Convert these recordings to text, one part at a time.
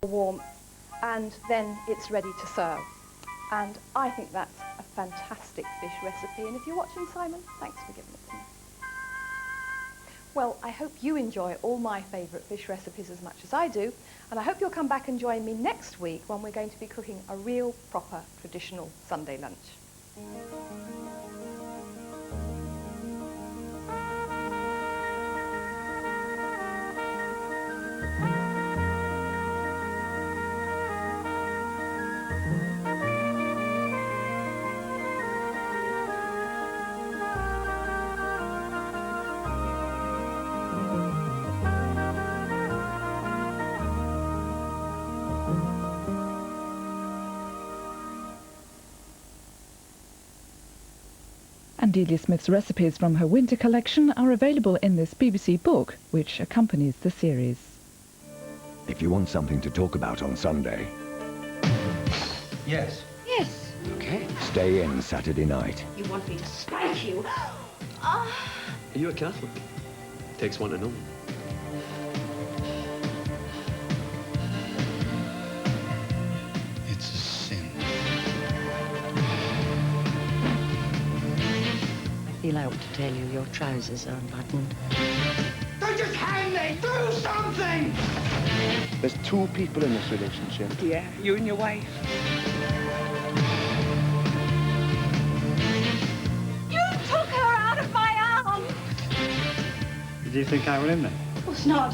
warm, and then it's ready to serve. And I think that's a fantastic fish recipe. And if you're watching, Simon, thanks for giving it to me. Well, I hope you enjoy all my favourite fish recipes as much as I do, and I hope you'll come back and join me next week when we're going to be cooking a real, proper, traditional Sunday lunch. And Delia Smith's recipes from her winter collection are available in this BBC book, which accompanies the series. If you want something to talk about on Sunday... Yes. Yes. Okay. Stay in Saturday night. You want me to spank you? Are you a Catholic? Takes one to know. It's a sin. I feel I ought to tell you your trousers are unbuttoned. Don't just hang me! Do something! There's two people in this relationship. Yeah, you and your wife. You took her out of my arms! Did you think I were in there? Of course not.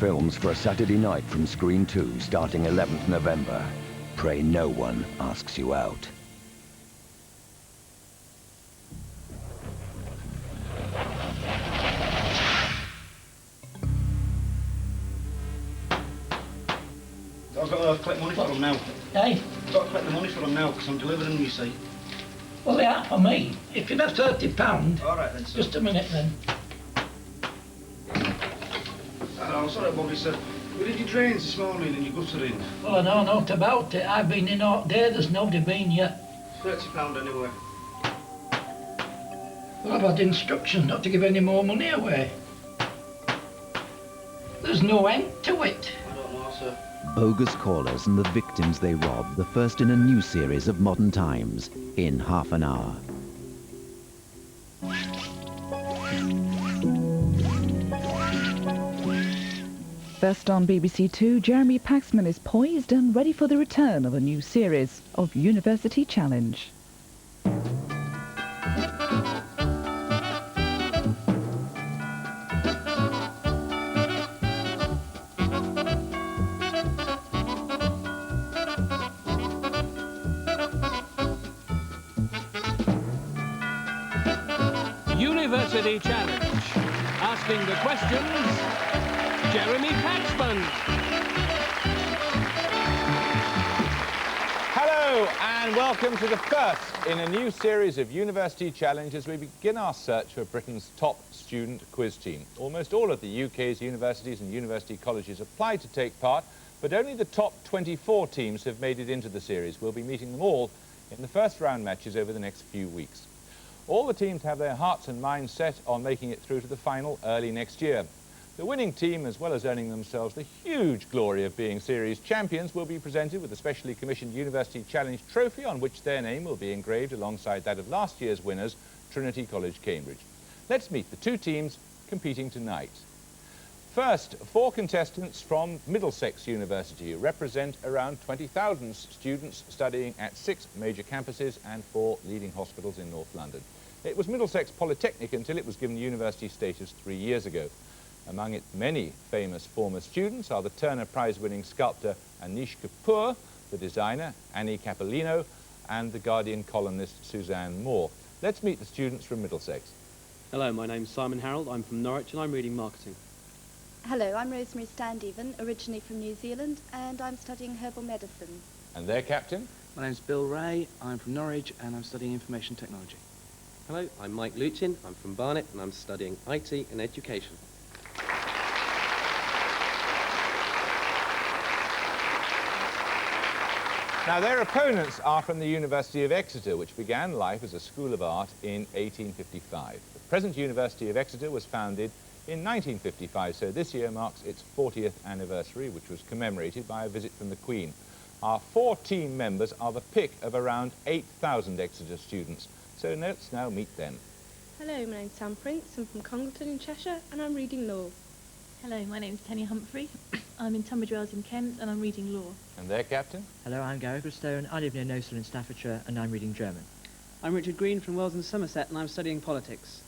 Films for a Saturday night from Screen 2 starting 11th November. Pray no one asks you out. I've got to collect money for them now. Hey? I've got to collect the money for them now, because I'm delivering them, you see. Well, they are for me. If you'd have £30. All right, then, sir. Just a minute, then. Hello, sorry, Bobby, sir. We did your drains this morning and your guttering. Well, I know naught about it. I've been in all day. There's nobody been yet. £30 anyway. Well, I've had instructions not to give any more money away. There's no end to it. I don't know, sir. Bogus callers and the victims they rob, the first in a new series of Modern Times, in half an hour. First on BBC2, Jeremy Paxman is poised and ready for the return of a new series of University Challenge. University Challenge. Asking the questions, Jeremy Paxman. Hello and welcome to the first in a new series of University Challenge as we begin our search for Britain's top student quiz team. Almost all of the UK's universities and university colleges applied to take part, but only the top 24 teams have made it into the series. We'll be meeting them all in the first round matches over the next few weeks. All the teams have their hearts and minds set on making it through to the final early next year. The winning team, as well as earning themselves the huge glory of being series champions, will be presented with a specially commissioned University Challenge trophy on which their name will be engraved alongside that of last year's winners, Trinity College, Cambridge. Let's meet the two teams competing tonight. First, 4 contestants from Middlesex University who represent around 20,000 students studying at 6 major campuses and 4 leading hospitals in North London. It was Middlesex Polytechnic until it was given university status 3 years ago. Among its many famous former students are the Turner Prize-winning sculptor Anish Kapoor, the designer Annie Capolino, and the Guardian columnist Suzanne Moore. Let's meet the students from Middlesex. Hello, my name's Simon Harold. I'm from Norwich and I'm reading marketing. Hello, I'm Rosemary Standeven, originally from New Zealand, and I'm studying herbal medicine. And their captain? My name's Bill Ray, I'm from Norwich and I'm studying information technology. Hello, I'm Mike Luchin, I'm from Barnet and I'm studying IT and education. Now, their opponents are from the University of Exeter, which began life as a school of art in 1855. The present University of Exeter was founded in 1955, so this year marks its 40th anniversary, which was commemorated by a visit from the Queen. Our 4 team members are the pick of around 8,000 Exeter students, so let's now meet them. Hello, my name's Sam Prince. I'm from Congleton in Cheshire and I'm reading law. Hello, my name's Tenny Humphrey. I'm in Tunbridge Wells in Kent and I'm reading law. And their captain? Hello, I'm Gary Gristone. I live near Nosal in Staffordshire and I'm reading German. I'm Richard Green from Wells and Somerset and I'm studying politics.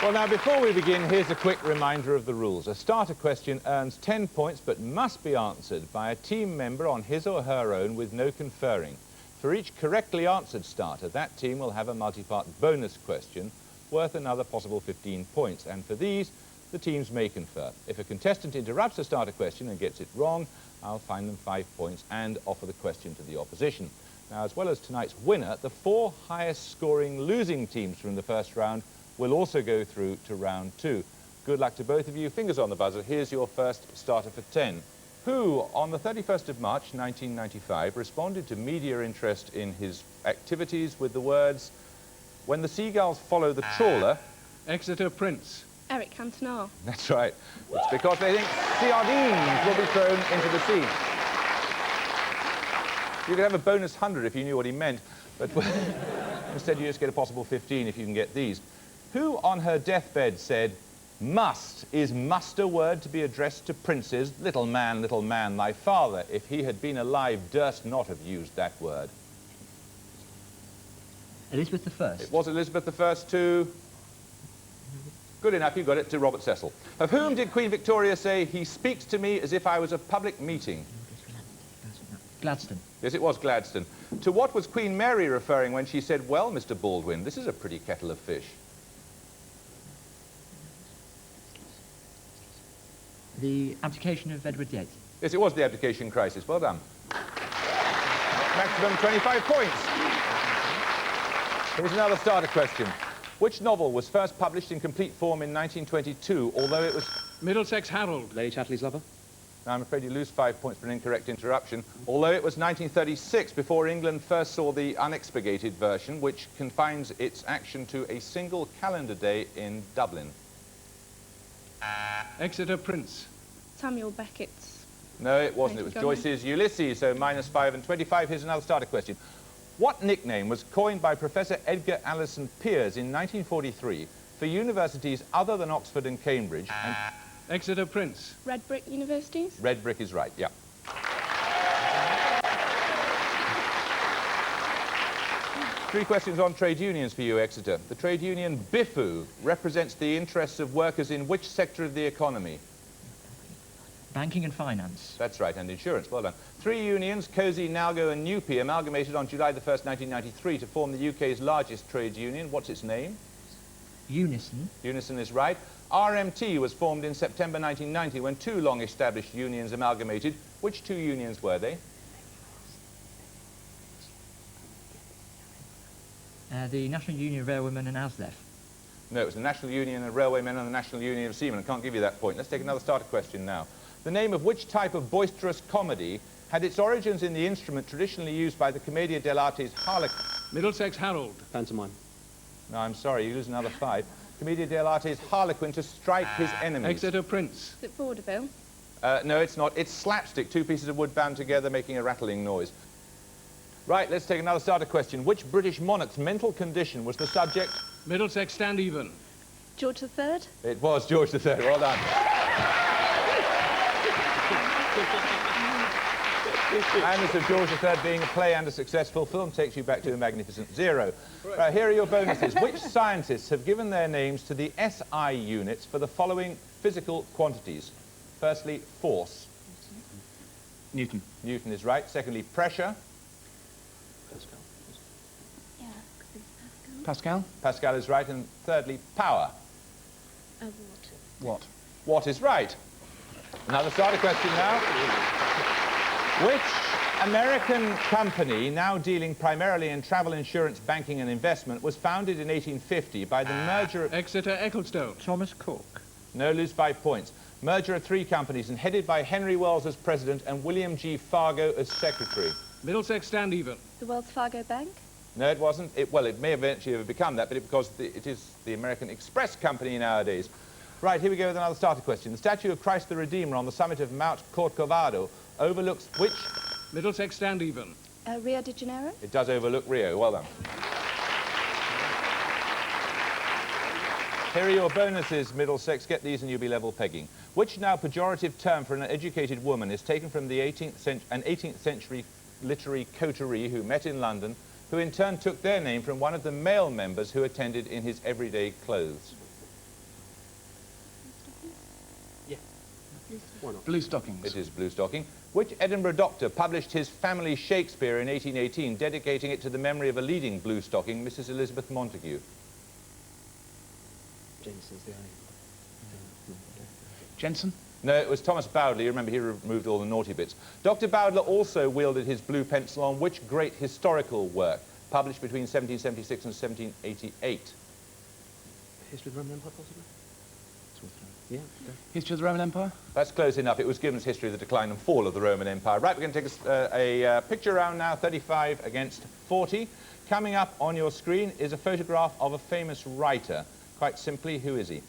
Well, now, before we begin, here's a quick reminder of the rules. A starter question earns 10 points, but must be answered by a team member on his or her own with no conferring. For each correctly answered starter, that team will have a multi-part bonus question worth another possible 15 points. And for these, the teams may confer. If a contestant interrupts a starter question and gets it wrong, I'll fine them 5 points and offer the question to the opposition. Now, as well as tonight's winner, the 4 highest scoring losing teams from the first round will also go through to round 2. Good luck to both of you. Fingers on the buzzer. Here's your first starter for 10. Who, on the 31st of March, 1995, responded to media interest in his activities with the words, "When the seagulls follow the trawler..." Exeter Prince. Eric Cantona. That's right. It's because they think sardines will be thrown into the sea. You could have a bonus 100 if you knew what he meant, but instead you just get a possible 15 if you can get these. Who on her deathbed said, "Must is must a word to be addressed to princes, little man, thy father, if he had been alive, durst not have used that word"? Elizabeth I. It was Elizabeth I too. Good enough, you got it, to Robert Cecil. Of whom did Queen Victoria say, "He speaks to me as if I was a public meeting"? Gladstone. Yes, it was Gladstone. To what was Queen Mary referring when she said, "Well, Mr. Baldwin, this is a pretty kettle of fish"? The abdication of Edward VIII. Yes, it was the abdication crisis. Well done. Maximum 25 points. Here's another starter question. Which novel was first published in complete form in 1922, although it was... Middlesex Harold. Lady Chatterley's Lover. Now, I'm afraid you lose 5 points for an incorrect interruption, although it was 1936 before England first saw the unexpurgated version, which confines its action to a single calendar day in Dublin. Exeter Prince. Samuel Beckett's. No, it wasn't. It was Montgomery. Joyce's Ulysses, so -5 and 25. Here's another starter question. What nickname was coined by Professor Edgar Alison Peers in 1943 for universities other than Oxford and Cambridge? And Exeter Prince. Red Brick Universities. Red Brick is right, yeah. Three questions on trade unions for you, Exeter. The trade union BIFU represents the interests of workers in which sector of the economy? Banking and finance. That's right, and insurance. Well done. 3 unions, COSI, NALGO and NUPE, amalgamated on July the 1st, 1993 to form the UK's largest trade union. What's its name? Unison. Unison is right. RMT was formed in September 1990 when 2 long-established unions amalgamated. Which 2 unions were they? The National Union of Railwaymen and ASLEF. No, it was the National Union of Railwaymen and the National Union of Seamen. I can't give you that point. Let's take another starter question now. The name of which type of boisterous comedy had its origins in the instrument traditionally used by the Commedia dell'arte's Harlequin? Middlesex Harold. Pantomime. No, I'm sorry, you lose another 5. Commedia dell'arte's Harlequin to strike his enemies. Exeter Prince. Is it vaudeville? No, it's not. It's slapstick, 2 pieces of wood bound together making a rattling noise. Right, let's take another starter question. Which British monarch's mental condition was the subject? Middlesex Stand Even. George III? It was George III. Well done. And as of George III being a play and a successful film takes you back to a magnificent 0. Right, here are your bonuses. Which scientists have given their names to the SI units for the following physical quantities? Firstly, force. Newton. Newton is right. Secondly, pressure. Pascal. Pascal is right. And thirdly, power. Watt. Watt is right. Another starter question now. Which American company, now dealing primarily in travel insurance, banking and investment, was founded in 1850 by the merger of... Exeter Ecclestone. Thomas Cook. No, lose 5 points. Merger of 3 companies and headed by Henry Wells as president and William G. Fargo as secretary. Middlesex Stand Even. The Wells Fargo Bank. No, it wasn't. Well, it may eventually have become that, but because it is the American Express Company nowadays. Right, here we go with another starter question. The statue of Christ the Redeemer on the summit of Mount Corcovado overlooks which? Middlesex, stand even. Rio de Janeiro. It does overlook Rio. Well done. Here are your bonuses, Middlesex. Get these and you'll be level pegging. Which now pejorative term for an educated woman is taken from the 18th century literary coterie who met in London, who in turn took their name from one of the male members who attended in his everyday clothes? Yeah. Why not? Blue stockings. It is blue stocking. Which Edinburgh doctor published his family Shakespeare in 1818, dedicating it to the memory of a leading blue stocking, Mrs. Elizabeth Montagu? Jensen's the only. Jensen? No, it was Thomas Bowdler. You remember he removed all the naughty bits. Dr. Bowdler also wielded his blue pencil on which great historical work, published between 1776 and 1788? History of the Roman Empire, possibly? Yeah. Okay. History of the Roman Empire? That's close enough. It was Gibbon's History of the Decline and Fall of the Roman Empire. Right, we're going to take a picture round now, 35 against 40. Coming up on your screen is a photograph of a famous writer. Quite simply, who is he?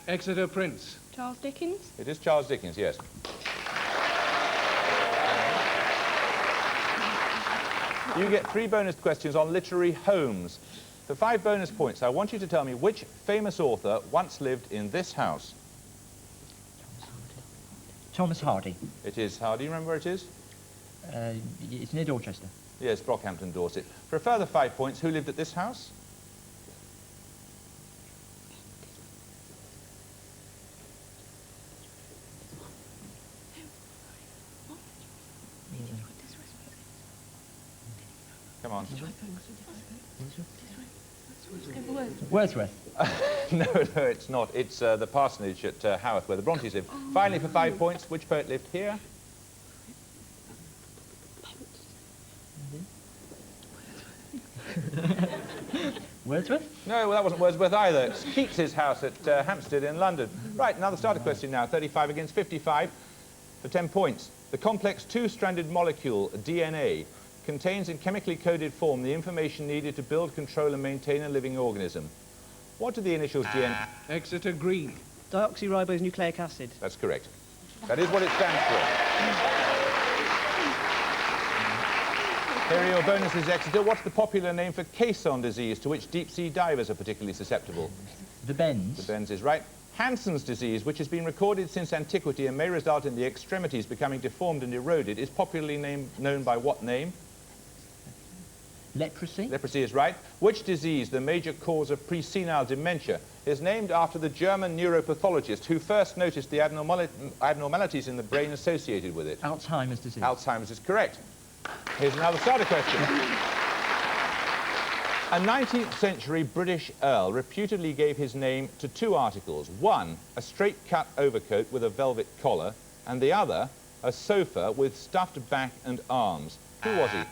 Exeter Prince. Charles Dickens. It is Charles Dickens, yes. You get 3 bonus questions on literary homes. For 5 bonus points, I want you to tell me which famous author once lived in this house. Thomas Hardy. It is Hardy. You remember where it is? It's near Dorchester. Yes, Brockhampton, Dorset. For a further 5 points, who lived at this house? Come on. Wordsworth. No, it's not. It's the parsonage at Haworth, where the Brontes live. Finally, for 5 points, which poet lived here? Wordsworth? No, well, that wasn't Wordsworth either. It's Keats's house at Hampstead in London. Right, another starter question now, 35 against 55 for 10 points. The complex 2-stranded molecule, DNA, contains in chemically coded form the information needed to build, control and maintain a living organism. What do the initials DNA? Exeter Green. Deoxyribose nucleic acid. That's correct. That is what it stands for. Here are your bonuses, Exeter. What's the popular name for caisson disease, to which deep-sea divers are particularly susceptible? The bends. The bends is right. Hansen's disease, which has been recorded since antiquity and may result in the extremities becoming deformed and eroded, is popularly known by what name? Leprosy. Leprosy is right. Which disease, the major cause of pre-senile dementia, is named after the German neuropathologist who first noticed the abnormalities in the brain associated with it? Alzheimer's disease. Alzheimer's is correct. Here's another starter question. A 19th century British earl reputedly gave his name to 2 articles. One, a straight-cut overcoat with a velvet collar, and the other, a sofa with stuffed back and arms. Who was he?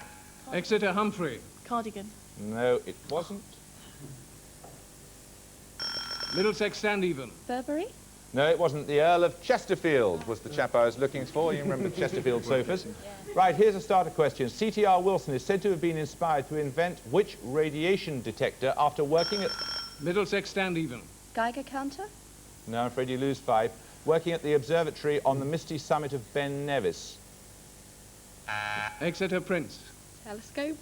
Exeter Humphrey. Cardigan. No, it wasn't. Middlesex, stand even. Burberry. No, it wasn't. The Earl of Chesterfield was the chap I was looking for. You remember Chesterfield sofas? Right, here's a starter question. C.T.R. Wilson is said to have been inspired to invent which radiation detector after working at... Middlesex, stand even. Geiger counter. No, I'm afraid you lose 5. Working at the observatory on the misty summit of Ben Nevis. Exeter Prince. Telescope.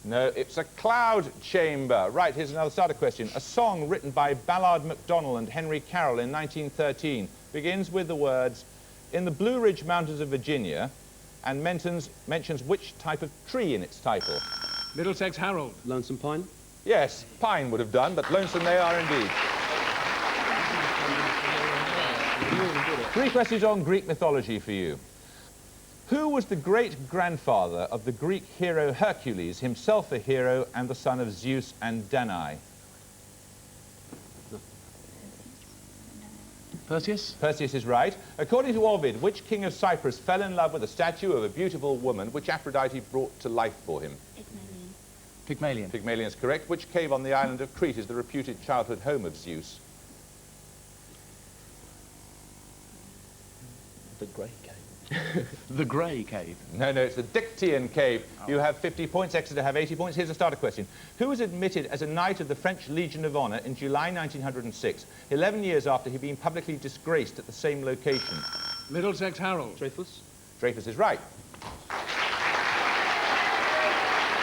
No, it's a cloud chamber. Right, here's another starter question. A song written by Ballard MacDonnell and Henry Carroll in 1913 begins with the words, "In the Blue Ridge Mountains of Virginia," and mentions which type of tree in its title? Middlesex Harold. Lonesome Pine. Yes, pine would have done, but lonesome they are indeed. 3 questions on Greek mythology for you. Who was the great-grandfather of the Greek hero Hercules, himself a hero and the son of Zeus and Danae? Perseus? Perseus is right. According to Ovid, which king of Cyprus fell in love with a statue of a beautiful woman which Aphrodite brought to life for him? Pygmalion. Pygmalion is correct. Which cave on the island of Crete is the reputed childhood home of Zeus? The Great Cave. The Grey Cave. No, it's the Dictaean Cave. You have 50 points, Exeter have 80 points. Here's a starter question. Who was admitted as a Knight of the French Legion of Honour in July 1906, 11 years after he'd been publicly disgraced at the same location? Middlesex Harold. Dreyfus. Dreyfus is right.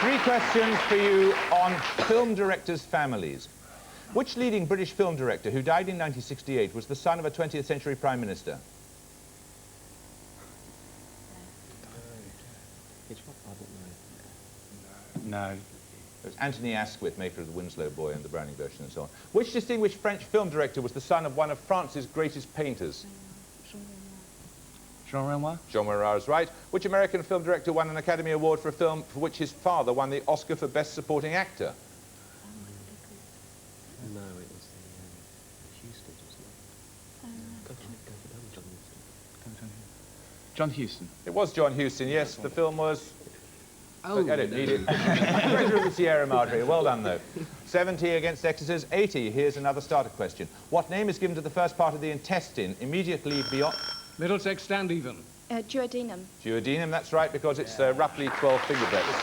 3 questions for you on film directors' families. Which leading British film director who died in 1968 was the son of a 20th century Prime Minister? No. It was Anthony Asquith, maker of The Winslow Boy and the Browning version and so on. Which distinguished French film director was the son of one of France's greatest painters? Jean Renoir? Jean Renoir is right. Which American film director won an Academy Award for a film for which his father won the Oscar for Best Supporting Actor? No, it was the Houston, wasn't it? John Huston. It was John Huston, yes. The film was... Oh, I don't need it. Treasure of the Sierra Madre. Well done, though. 70 against Exeter's 80. Here's another starter question. What name is given to the first part of the intestine immediately beyond... Middlesex, stand even. Duodenum. Duodenum, that's right, because it's roughly 12 finger breadths.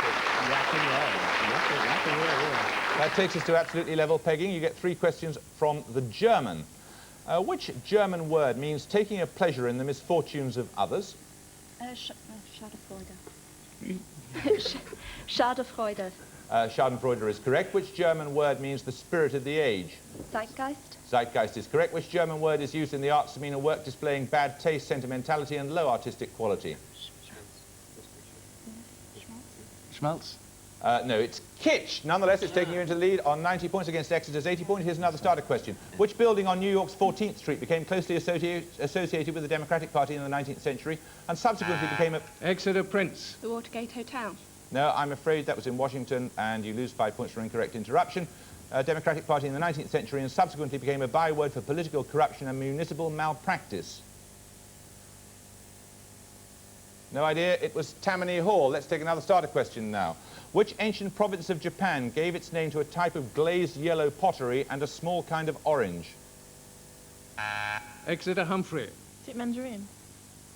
That takes us to absolutely level pegging. You get 3 questions from the German. Which German word means taking a pleasure in the misfortunes of others? Schadenfreude. Schadenfreude. Schadenfreude is correct. Which German word means the spirit of the age? Zeitgeist. Zeitgeist is correct. Which German word is used in the arts to mean a work displaying bad taste, sentimentality and low artistic quality? Schmaltz? No, it's kitsch. Nonetheless, it's taking you into the lead on 90 points against Exeter's 80 points. Here's another starter question. Which building on New York's 14th Street became closely associated with the Democratic Party in the 19th century and subsequently became a... Exeter Prince. The Watergate Hotel. No, I'm afraid that was in Washington, and you lose 5 points for incorrect interruption. Democratic Party in the 19th century and subsequently became a byword for political corruption and municipal malpractice. No idea. It was Tammany Hall. Let's take another starter question now. Which ancient province of Japan gave its name to a type of glazed yellow pottery and a small kind of orange? Exeter Humphrey. Is it Mandarin?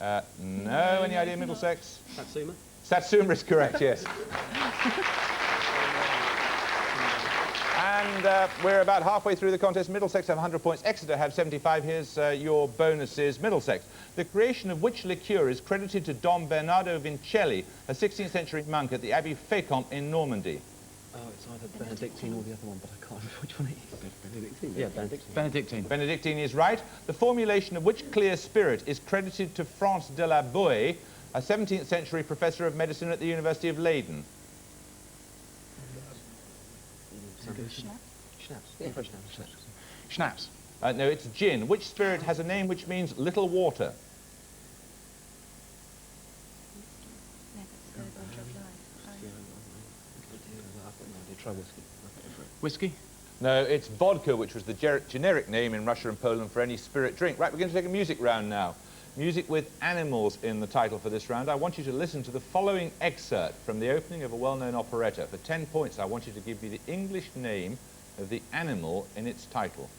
No. Any idea, Middlesex? Satsuma. Satsuma is correct, yes. And we're about halfway through the contest. Middlesex have 100 points. Exeter have 75. Here's your bonuses. Middlesex. The creation of which liqueur is credited to Dom Bernardo Vincelli, a 16th century monk at the Abbey Fécamp in Normandy? Oh, it's either Benedictine or the other one, but I can't remember which one it is. Benedictine? Yeah, Benedictine. Benedictine. Benedictine is right. The formulation of which clear spirit is credited to France de la Boue, a 17th century professor of medicine at the University of Leiden? Schnapps. No, it's gin. Which spirit has a name which means little water? Whiskey? No, it's vodka, which was the generic name in Russia and Poland for any spirit drink. Right, we're going to take a music round now. Music with animals in the title for this round. I want you to listen to the following excerpt from the opening of a well-known operetta. For 10 points, I want you to give me the English name of the animal in its title.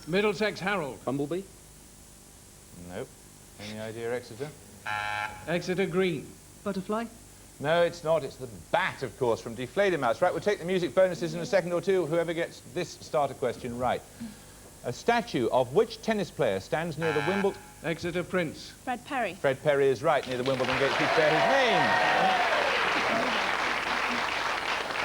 Middlesex Harold. Bumblebee. Nope. Any idea, Exeter? Exeter Green. Butterfly? No, it's not. It's the bat, of course, from Deflated Mouse. Right, we'll take the music bonuses in a second or two, whoever gets this starter question right. A statue of which tennis player stands near the Wimbledon... Exeter Prince. Fred Perry. Fred Perry is right, near the Wimbledon gates, which bear his name.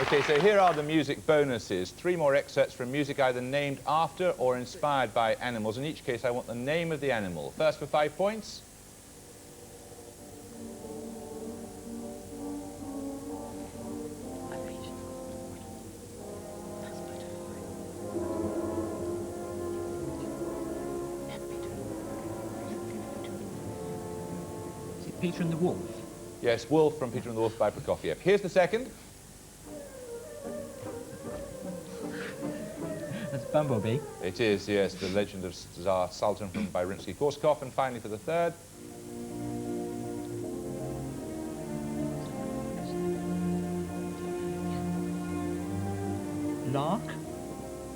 OK, so here are the music bonuses. 3 more excerpts from music either named after or inspired by animals. In each case, I want the name of the animal. First for 5 points. Peter and the Wolf. Yes, Wolf from Peter and the Wolf by Prokofiev. Here's the second. That's Bumblebee. It is, yes, the Legend of Tsar Sultan from by Rimsky-Korsakov. And finally for the third. lark.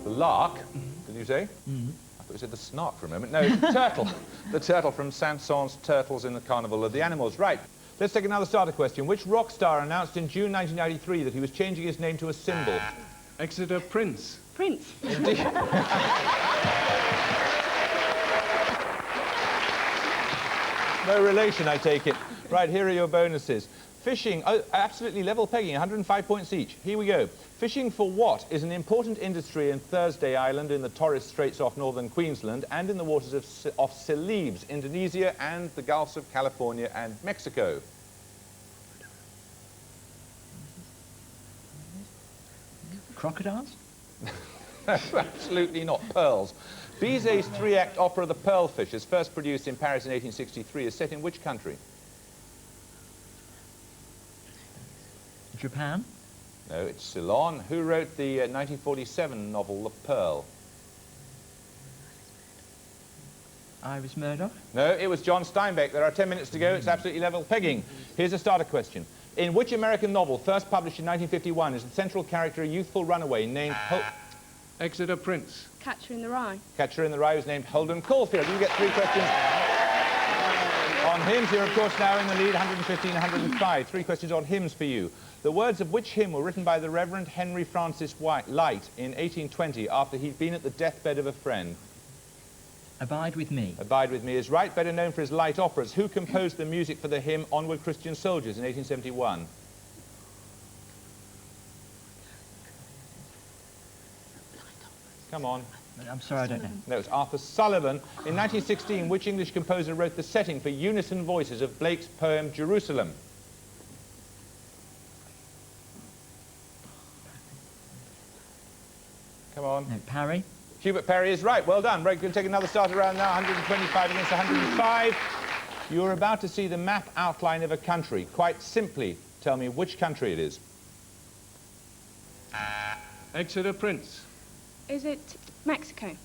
The lark, did you say? I thought you said the snark for a moment. No, it's the turtle. The turtle from Saint-Saëns' Turtles in the Carnival of the Animals. Right. Let's take another starter question. Which rock star announced in June 1993 that he was changing his name to a symbol? Exeter Prince. Prince. Indeed. No relation, I take it. Right, here are your bonuses. Fishing, absolutely level pegging, 105 points each. Here we go. Fishing for what is an important industry in Thursday Island in the Torres Straits off northern Queensland and in the waters of Celebes, Indonesia and the Gulfs of California and Mexico? Crocodiles? Absolutely not. Pearls. Bizet's three-act opera The Pearlfish, is first produced in Paris in 1863, is set in which country? Japan? No, it's Ceylon. Who wrote the 1947 novel The Pearl? Iris Murdoch? No, it was John Steinbeck. There are 10 minutes to go. It's absolutely level pegging. Here's a starter question. In which American novel, first published in 1951, is the central character a youthful runaway named... Exeter Prince. Catcher in the Rye. Catcher in the Rye was named Holden Caulfield. You get 3 questions on hymns. You're, of course, now in the lead, 115, 105. 3 questions on hymns for you. The words of which hymn were written by the Reverend Henry Francis Light in 1820 after he'd been at the deathbed of a friend? Abide with Me. Abide with Me is right, better known for his light operas. Who composed the music for the hymn Onward Christian Soldiers in 1871? Come on. I'm sorry, I don't know. No, it's Arthur Sullivan. In 1916, which English composer wrote the setting for unison voices of Blake's poem Jerusalem? Come on. No, Parry. Hubert Parry is right. Well done. Right, going to take another starter round now. 125 against 105. You're about to see the map outline of a country. Quite simply, tell me which country it is. Exeter Prince. Is it Mexico?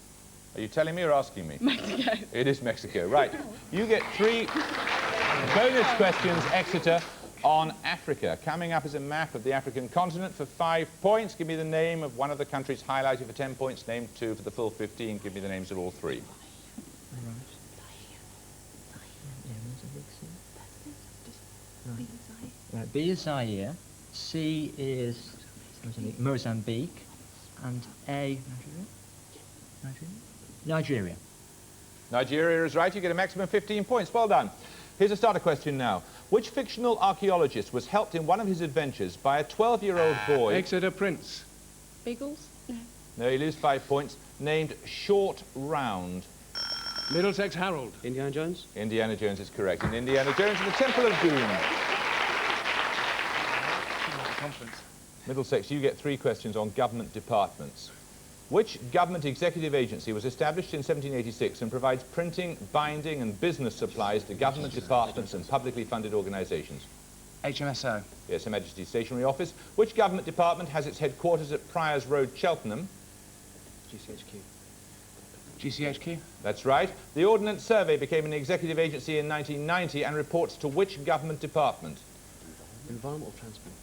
Are you telling me or asking me? Mexico. It is Mexico. Right. You get 3 bonus questions, Exeter, on Africa. Coming up is a map of the African continent for 5 points. Give me the name of one of the countries highlighted for 10 points. Name 2 for the full 15. Give me the names of all 3. Right, B is Zaire, C is Mozambique, and A, Nigeria. Nigeria is right. You get a maximum 15 points. Well done. Here's a starter question now. Which fictional archaeologist was helped in one of his adventures by a 12-year-old boy... Exeter Prince. Beagles? No. No, you lose 5 points. Named Short Round. Middlesex Harold. Indiana Jones? Indiana Jones is correct. In Indiana Jones and the Temple of Doom. Middlesex, you get 3 questions on government departments. Which government executive agency was established in 1786 and provides printing, binding and business supplies to government departments and publicly funded organisations? HMSO. Yes, Her Majesty's Stationery Office. Which government department has its headquarters at Priors Road, Cheltenham? GCHQ. That's right. The Ordnance Survey became an executive agency in 1990 and reports to which government department? Environment or transport?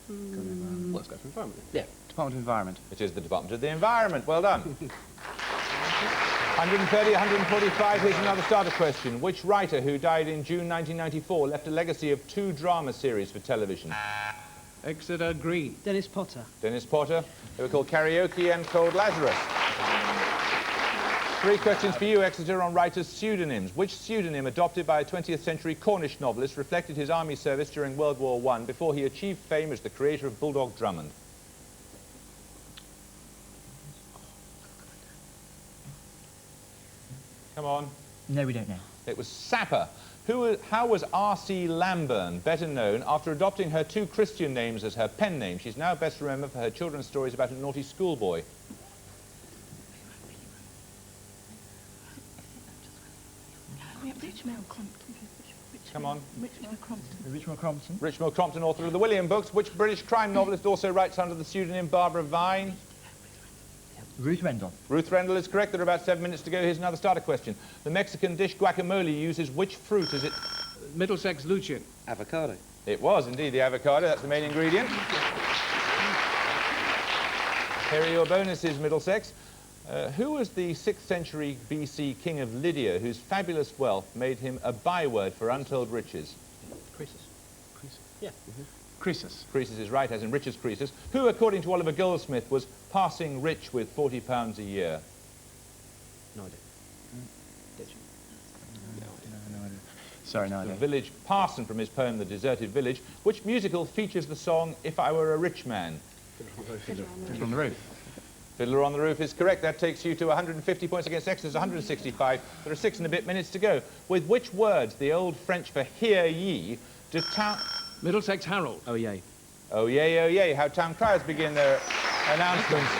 Let's go for environment. Yeah, Department of Environment. It is the Department of the Environment. Well done. 130, 145. Here's another starter question. Which writer who died in June 1994 left a legacy of 2 drama series for television? Exeter Green. Dennis Potter. Dennis Potter. They were called Karaoke and Cold Lazarus. 3 questions for you, Exeter, on writers' pseudonyms. Which pseudonym adopted by a 20th century Cornish novelist reflected his army service during World War I before he achieved fame as the creator of Bulldog Drummond? Come on. No, we don't know. It was Sapper. How was R.C. Lamburn better known after adopting her 2 Christian names as her pen name? She's now best remembered for her children's stories about a naughty schoolboy. Come on. Richmond Crompton. Richmond Crompton, author of the William books. Which British crime novelist also writes under the pseudonym Barbara Vine? Ruth Rendell. Ruth Rendell is correct. There are about 7 minutes to go. Here's another starter question. The Mexican dish guacamole uses which fruit as it... Middlesex Lucien. Avocado. It was indeed the avocado. That's the main ingredient. Here are your bonuses, Middlesex. Who was the 6th century BC king of Lydia whose fabulous wealth made him a byword for untold riches? Croesus. Croesus. Yeah. Croesus. Croesus is right, as in Richard's Croesus, who, according to Oliver Goldsmith, was passing rich with £40 a year. No idea. Did you? No idea. Sorry, no idea. The village parson from his poem The Deserted Village. Which musical features the song If I Were a Rich Man? Fiddler on the Roof. Fiddler on the Roof is correct. That takes you to 150 points against Exeter's 165. There are 6 and a bit minutes to go. With which words the old French for hear ye do town... Middlesex Harold. Oh, yay. Oh, yay, oh, yay. How town criers begin their announcements.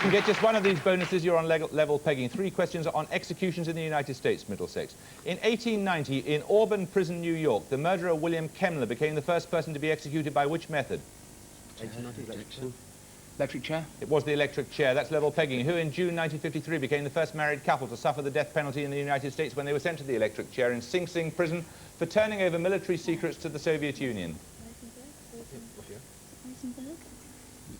You get just one of these bonuses, you're on level pegging. 3 questions on executions in the United States, Middlesex. In 1890, in Auburn Prison, New York, the murderer William Kemmler became the first person to be executed by which method? 1890. Electric chair? It was the electric chair. That's level pegging. Who in June 1953 became the first married couple to suffer the death penalty in the United States when they were sent to the electric chair in Sing Sing prison for turning over military secrets to the Soviet Union?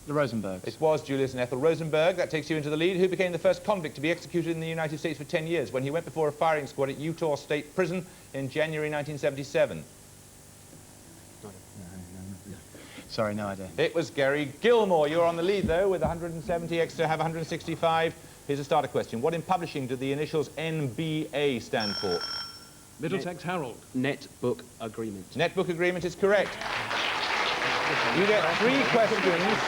The Rosenbergs. It was Julius and Ethel Rosenberg. That takes you into the lead. Who became the first convict to be executed in the United States for 10 years when he went before a firing squad at Utah State Prison in January 1977? Sorry, no idea. It was Gary Gilmore. You're on the lead, though, with 170. Exeter have 165. Here's a starter question. What in publishing do the initials NBA stand for? Middlesex Harold. Net book agreement. Net book agreement is correct. You get 3 questions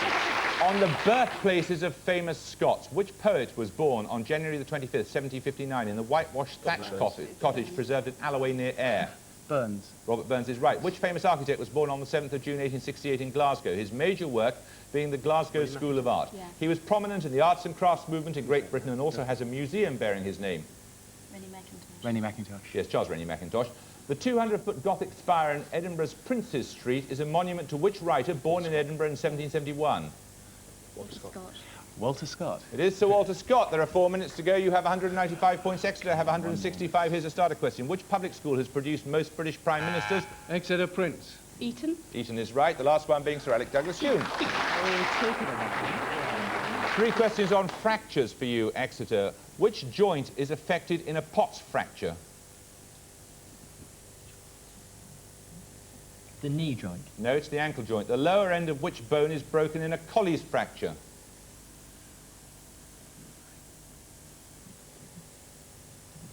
on the birthplaces of famous Scots. Which poet was born on January the 25th, 1759, in the whitewashed thatched cottage preserved at Alloway near Ayr? Burns. Robert Burns is right. Which famous architect was born on the 7th of June 1868 in Glasgow, his major work being the Glasgow School of Art? Yeah. He was prominent in the arts and crafts movement in Great Britain and also has a museum bearing his name. Rennie Mackintosh. Yes, Charles Rennie Mackintosh. The 200-foot Gothic spire in Edinburgh's Princes Street is a monument to which writer born in Edinburgh in 1771? Walter Scott. Walter Scott. It is Sir Walter Scott. There are 4 minutes to go. You have 195 points. Exeter have 165. Here's a starter question. Which public school has produced most British Prime Ministers? Exeter Prince. Eton. Eton is right. The last one being Sir Alec Douglas Hume. 3 questions on fractures for you, Exeter. Which joint is affected in a Pott's fracture? The knee joint. No, it's the ankle joint. The lower end of which bone is broken in a Colles fracture?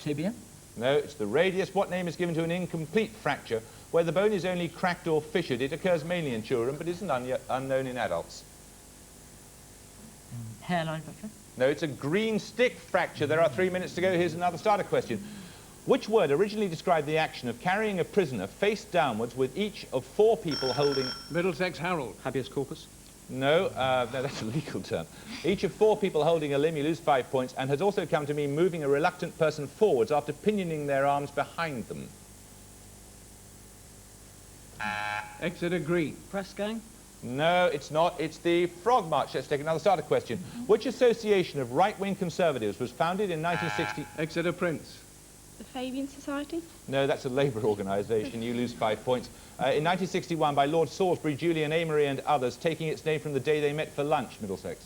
Tibia. No, it's the radius. What name is given to an incomplete fracture where the bone is only cracked or fissured? It occurs mainly in children, but isn't unknown in adults. Hairline fracture. No, it's a green stick fracture. There are 3 minutes to go. Here's another starter question. Which word originally described the action of carrying a prisoner face downwards with each of 4 people holding... Middlesex Harold. Habeas corpus. No, no, that's a legal term. Each of 4 people holding a limb, you lose 5 points, and has also come to mean moving a reluctant person forwards after pinioning their arms behind them. Exeter Green. Press gang. No, it's not. It's the Frog March. Let's take another starter question. Which association of right-wing conservatives was founded in 1960? Exeter Prince. The Fabian Society. No, that's a Labour organisation. You lose 5 points. In 1961, by Lord Salisbury, Julian Amory and others, taking its name from the day they met for lunch, Middlesex.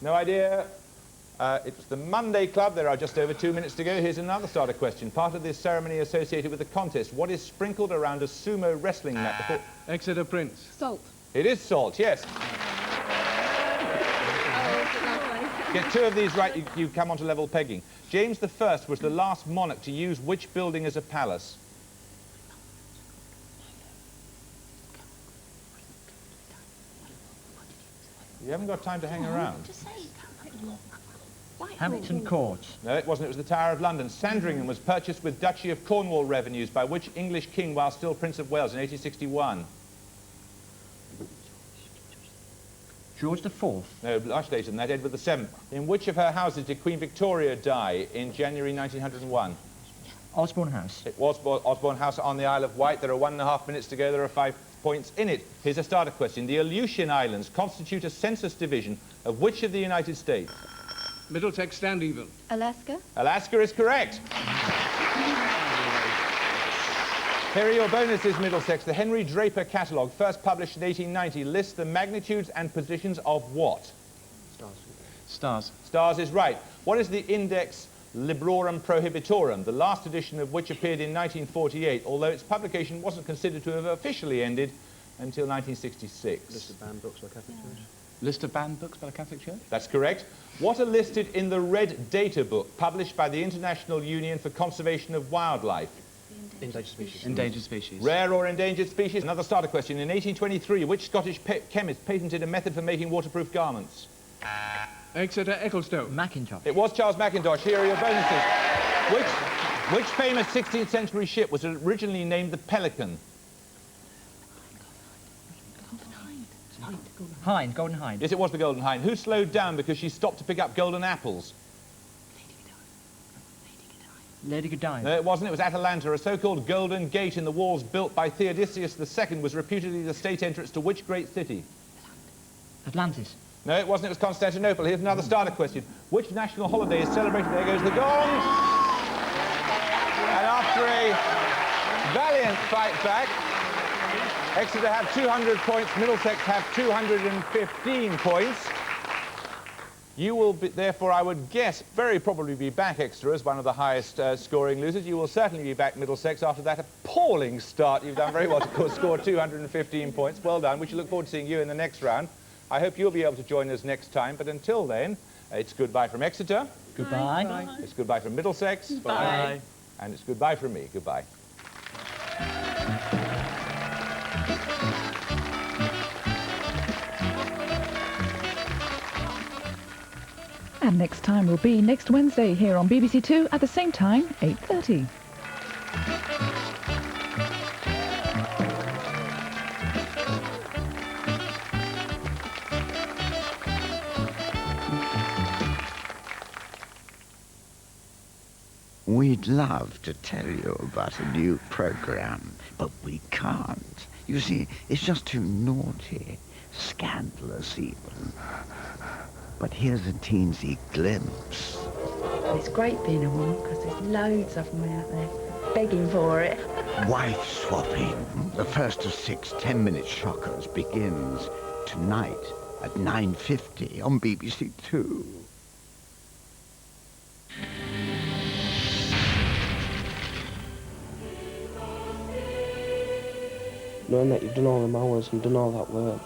No idea. It was the Monday Club. There are just over 2 minutes to go. Here's another starter question. Part of this ceremony associated with the contest. What is sprinkled around a sumo wrestling mat before... Exeter Prince. Salt. It is salt, yes. Get 2 of these right, you come on to level pegging. James I was the last monarch to use which building as a palace? You haven't got time to hang around. Hampton Court. No, it wasn't. It was the Tower of London. Sandringham was purchased with Duchy of Cornwall revenues by which English king while still Prince of Wales in 1861? George IV. No, much later than that, Edward VII. In which of her houses did Queen Victoria die in January 1901? Osborne House. It was Osborne House on the Isle of Wight. There are 1.5 minutes to go. There are 5 points in it. Here's a starter question. The Aleutian Islands constitute a census division of which of the United States? Middlesex Stand Even. Alaska. Alaska is correct. Here are your bonuses, Middlesex. The Henry Draper catalogue, first published in 1890, lists the magnitudes and positions of what? Stars. Stars. Stars is right. What is the Index Librorum Prohibitorum, the last edition of which appeared in 1948, although its publication wasn't considered to have officially ended until 1966? List of banned books by the Catholic Church. List of banned books by the Catholic Church? That's correct. What are listed in the Red Data Book, published by the International Union for Conservation of Wildlife? Endangered species. Endangered species. Rare or endangered species? Another starter question. In 1823, which Scottish chemist patented a method for making waterproof garments? Exeter Ecclestone. Macintosh. It was Charles Mackintosh. Here are your bonuses. Which famous 16th century ship was originally named the Pelican? Hind, Golden Hind. Yes, it was the Golden Hind. Who slowed down because she stopped to pick up golden apples? Lady Godiva. No, it wasn't. It was Atalanta. A so-called Golden Gate in the walls built by Theodosius II was reputedly the state entrance to which great city? Atlantis. No, it wasn't. It was Constantinople. Here's another starter question. Which national holiday is celebrated? There goes the gong. And after a valiant fight back, Exeter have 200 points, Middlesex have 215 points. You will be, therefore, I would guess, very probably be back, Exeter, as one of the highest scoring losers. You will certainly be back, Middlesex, after that appalling start. You've done very well to score 215 points. Well done. We shall look forward to seeing you in the next round. I hope you'll be able to join us next time. But until then, it's goodbye from Exeter. Goodbye. Bye. It's goodbye from Middlesex. Bye. And it's goodbye from me. Goodbye. And next time will be next Wednesday here on BBC2 at the same time, 8:30. We'd love to tell you about a new programme, but we can't. You see, it's just too naughty, scandalous even. But here's a teensy glimpse. It's great being a woman because there's loads of them out there begging for it. Wife swapping. The first of 6 10-minute shockers begins tonight at 9:50 on BBC2. Knowing that you've done all them hours and done all that work,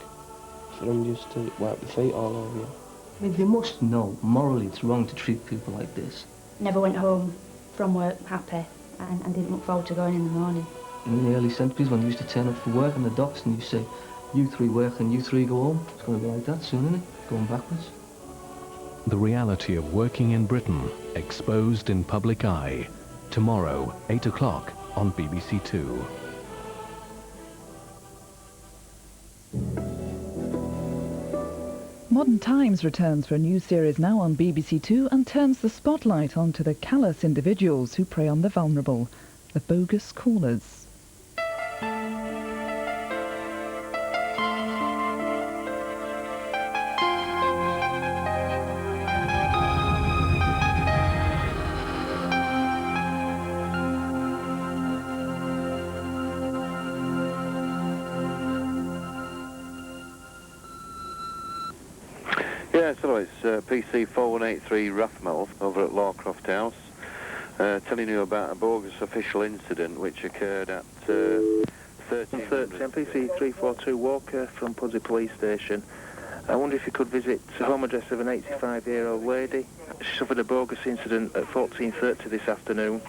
for them just to wipe their feet all over you. I mean, they must know morally it's wrong to treat people like this. Never went home from work happy and didn't look forward to going in the morning. In the early centuries, when you used to turn up for work on the docks and you say, you three work and you three go home, it's going to be like that soon, isn't it? Going backwards. The reality of working in Britain, exposed in public eye. Tomorrow, 8 o'clock on BBC2. Modern Times returns for a new series now on BBC2 and turns the spotlight onto the callous individuals who prey on the vulnerable, the bogus callers. Yes, hello, it's PC 4183 Rathmouth over at Lawcroft House, telling you about a bogus official incident which occurred at 1300... PC 342 Walker from Pudsey Police Station. I wonder if you could visit the home address of an 85-year-old lady. She suffered a bogus incident at 14:30 this afternoon,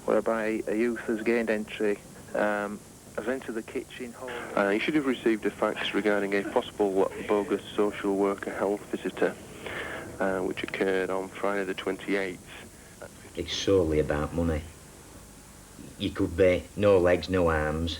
whereby a youth has gained entry, has entered the kitchen hall. You should have received a fax regarding a possible bogus social worker health visitor, which occurred on Friday the 28th. It's solely about money. You could be no legs, no arms,